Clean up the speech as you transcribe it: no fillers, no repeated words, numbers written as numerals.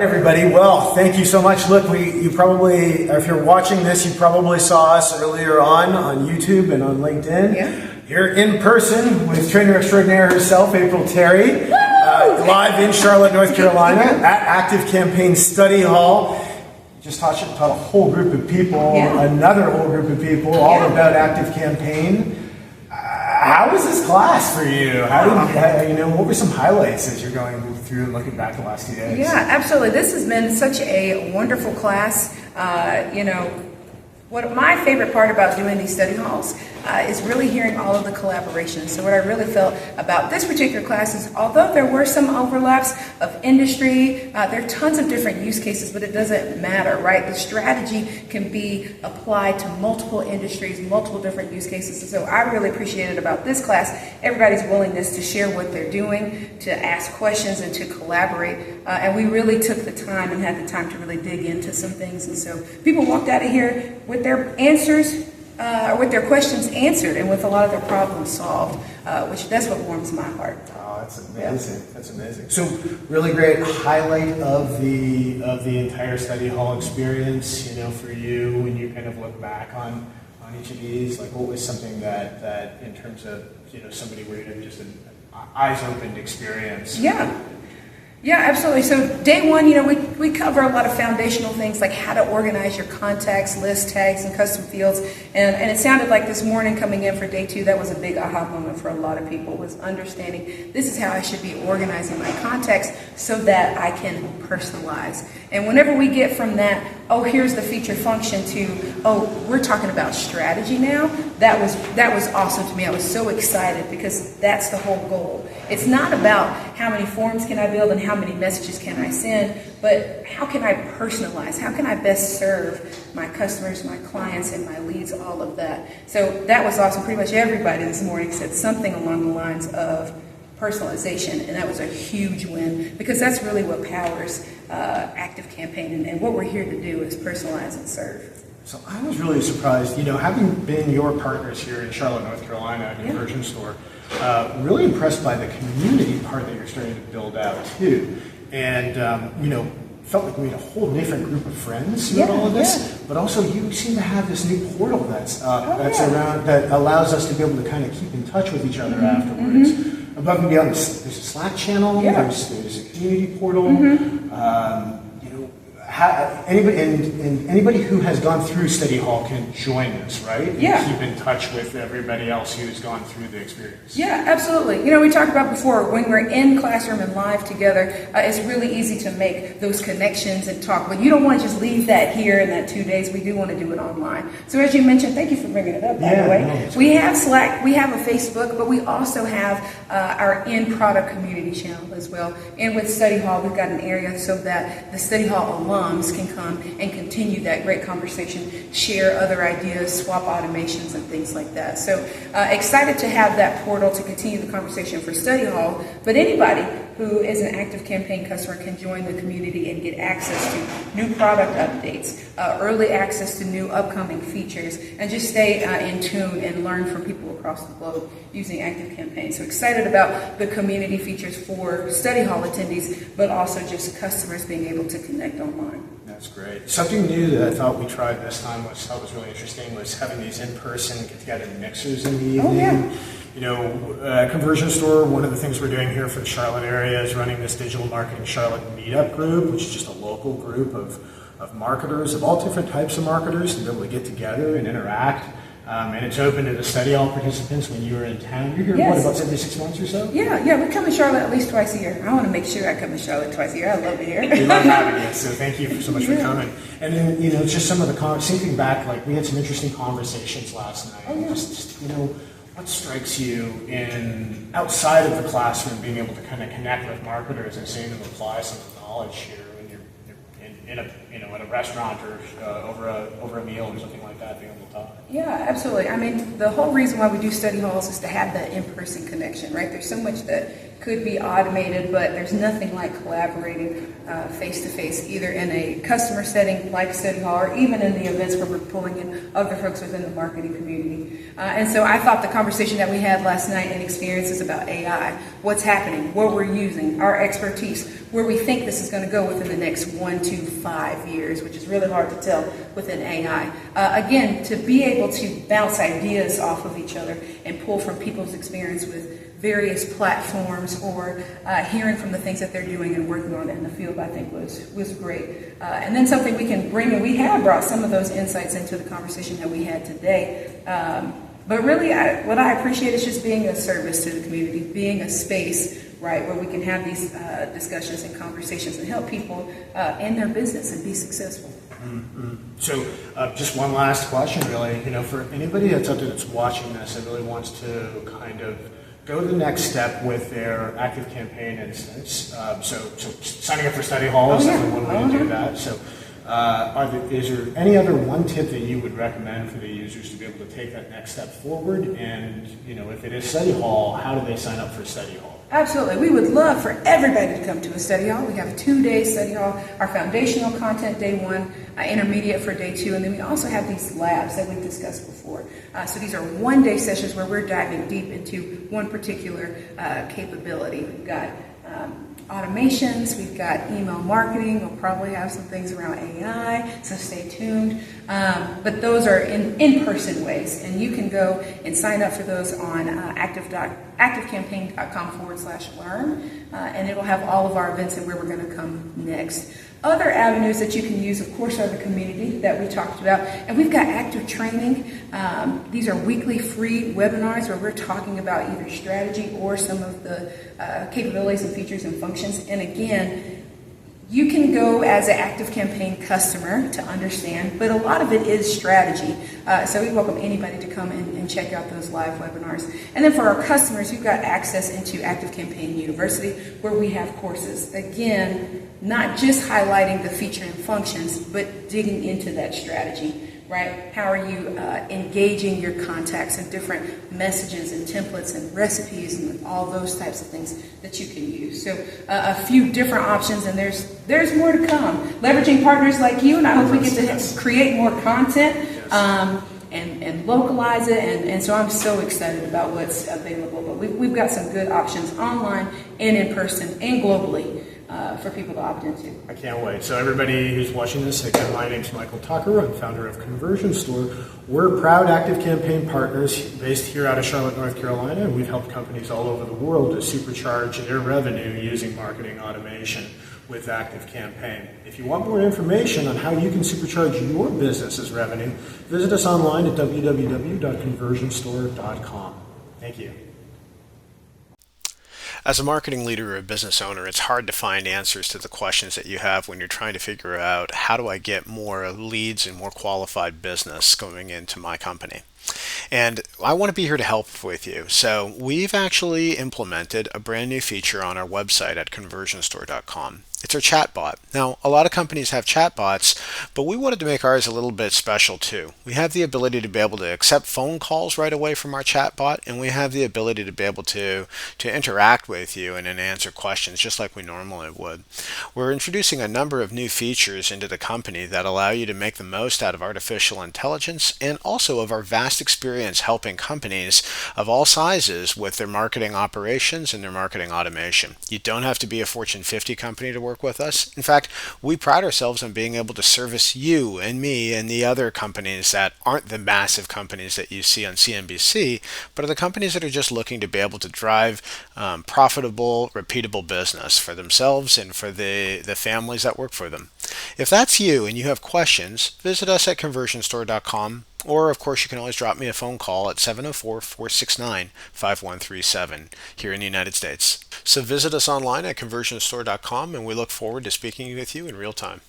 Everybody, well, thank you so much. Look, you probably, if you're watching this, you probably saw us earlier on YouTube and on LinkedIn. Yeah. You're in person with trainer extraordinaire herself, April Terry, live in Charlotte, North Carolina, at ActiveCampaign's study hall. Just taught a whole group of people, another whole group of people, all about ActiveCampaign. How was this class for you? What were some highlights as you're going through and looking back the last few days? Yeah, absolutely. This has been such a wonderful class. What my favorite part about doing these study halls is really hearing all of the collaboration. So what I really felt about this particular class is, although there were some overlaps of industry, there are tons of different use cases, but it doesn't matter, right? The strategy can be applied to multiple industries, multiple different use cases. And so I really appreciated about this class, everybody's willingness to share what they're doing, to ask questions, and to collaborate. And we really took the time and had the time to really dig into some things. And so people walked out of here with their answers, with their questions answered, and with a lot of their problems solved, that's what warms my heart. Oh, that's amazing. Yeah. That's amazing. So really great highlight of the entire study hall experience, for you when you kind of look back on each of these. Like, what was something that in terms of, somebody where you had just an eyes-opened experience? Yeah, absolutely. So day one, we cover a lot of foundational things like how to organize your contacts, lists, tags, and custom fields. And it sounded like this morning coming in for day two, that was a big aha moment for a lot of people, was understanding this is how I should be organizing my contacts so that I can personalize. And whenever we get from that, oh, here's the feature function, to, oh, we're talking about strategy now, that was awesome to me. I was so excited because that's the whole goal. It's not about how many forms can I build and how many messages can I send, but how can I personalize? How can I best serve my customers, my clients, and my leads, all of that. So that was awesome. Pretty much everybody this morning said something along the lines of personalization, and that was a huge win, because that's really what powers ActiveCampaign, and what we're here to do is personalize and serve. So I was really surprised, having been your partners here in Charlotte, North Carolina at Conversion Store, really impressed by the community part that you're starting to build out too. And, felt like we had a whole different group of friends with all of this, but also you seem to have this new portal that's around, that allows us to be able to kind of keep in touch with each other afterwards. Above and beyond, there's a Slack channel, there's a community portal. Anybody who has gone through Study Hall can join this, right? And keep in touch with everybody else who's gone through the experience. Yeah, absolutely. We talked about before, when we're in classroom and live together, it's really easy to make those connections and talk, but you don't want to just leave that here in that 2 days. We do want to do it online. So as you mentioned, thank you for bringing it up, by the way. We have Slack, we have a Facebook, but we also have our in-product community channel as well. And with Study Hall, we've got an area so that the Study Hall alums can come and continue that great conversation, share other ideas, swap automations, and things like that. So excited to have that portal to continue the conversation for Study Hall, but anybody who is an ActiveCampaign customer can join the community and get access to new product updates, early access to new upcoming features, and just stay in tune and learn from people across the globe using ActiveCampaign. So excited about the community features for Study Hall attendees, but also just customers being able to connect online. That's great. Something new that I thought we tried this time, which I thought was really interesting, was having these in-person get-together mixers in the evening. Conversion Store, one of the things we're doing here for the Charlotte area is running this Digital Marketing Charlotte Meetup group, which is just a local group of marketers, of all different types of marketers, to be able to get together and interact. And it's open to the Study Hall participants when you were in town. You're here, about every 6 months or so? Yeah, we come to Charlotte at least twice a year. I want to make sure I come to Charlotte twice a year. I love it here. We love having you, so thank you so much for coming. And then, just some of the thinking back, like we had some interesting conversations last night. What strikes you in outside of the classroom, being able to kind of connect with marketers and seeing them apply some of the knowledge here when you're at a restaurant or over a meal or something like that, being able to talk? Yeah, absolutely. I mean, the whole reason why we do study halls is to have that in-person connection, right? There's so much that could be automated, but there's nothing like collaborating face-to-face, either in a customer setting like Study Hall, or even in the events where we're pulling in other folks within the marketing community. And so I thought the conversation that we had last night in Experiences about AI, what's happening, what we're using, our expertise, where we think this is going to go within the next 1 to 5 years, which is really hard to tell within AI. Again, to be able to bounce ideas off of each other and pull from people's experience with various platforms, or hearing from the things that they're doing and working on in the field, I think was great. And then something we can bring, and we have brought some of those insights into the conversation that we had today. But really, what I appreciate is just being a service to the community, being a space, right, where we can have these discussions and conversations and help people in their business and be successful. Mm-hmm. So just one last question, really, for anybody that's out there that's watching this and really wants to kind of go to the next step with their ActiveCampaign instance. So signing up for Study Hall is definitely one way to do that. So is there any other one tip that you would recommend for the users to be able to take that next step forward? And if it is Study Hall, how do they sign up for Study Hall? Absolutely. We would love for everybody to come to a Study Hall. We have a 2-day Study Hall, our foundational content day 1, intermediate for day 2, and then we also have these labs that we've discussed before. So these are 1-day sessions where we're diving deep into one particular capability. We've got automations, we've got email marketing, we'll probably have some things around AI, so stay tuned. But those are in-person ways, and you can go and sign up for those on activecampaign.com/learn, and it'll have all of our events and where we're going to come next. Other avenues that you can use, of course, are the community that we talked about, and we've got active training. These are weekly free webinars where we're talking about either strategy or some of the capabilities and features and functions. And again, you can go as an ActiveCampaign customer to understand, but a lot of it is strategy. So we welcome anybody to come and check out those live webinars. And then for our customers, you've got access into ActiveCampaign University, where we have courses. Again, not just highlighting the feature and functions, but digging into that strategy, right? How are you engaging your contacts and different messages and templates and recipes and all those types of things that you can use. So a few different options, and there's more to come. Leveraging partners like you, and I hope we get to create more content and localize it. And so I'm so excited about what's available. But we've got some good options online and in person and globally for people to opt into. I can't wait. So everybody who's watching this, again, my name's Michael Tucker. I'm founder of Conversion Store. We're proud ActiveCampaign partners based here out of Charlotte, North Carolina, and we've helped companies all over the world to supercharge their revenue using marketing automation with ActiveCampaign. If you want more information on how you can supercharge your business's revenue, visit us online at www.conversionstore.com. Thank you. As a marketing leader or a business owner, it's hard to find answers to the questions that you have when you're trying to figure out, how do I get more leads and more qualified business going into my company? And I want to be here to help with you. So we've actually implemented a brand new feature on our website at conversionstore.com. It's our chatbot. Now, a lot of companies have chatbots, but we wanted to make ours a little bit special too. We have the ability to be able to accept phone calls right away from our chatbot, and we have the ability to be able to interact with you and answer questions just like we normally would. We're introducing a number of new features into the company that allow you to make the most out of artificial intelligence and also of our vast experience helping companies of all sizes with their marketing operations and their marketing automation. You don't have to be a Fortune 50 company to work with us. In fact, we pride ourselves on being able to service you and me and the other companies that aren't the massive companies that you see on CNBC, but are the companies that are just looking to be able to drive profitable, repeatable business for themselves and for the families that work for them. If that's you and you have questions, visit us at conversionstore.com. Or, of course, you can always drop me a phone call at 704-469-5137 here in the United States. So visit us online at conversionstore.com, and we look forward to speaking with you in real time.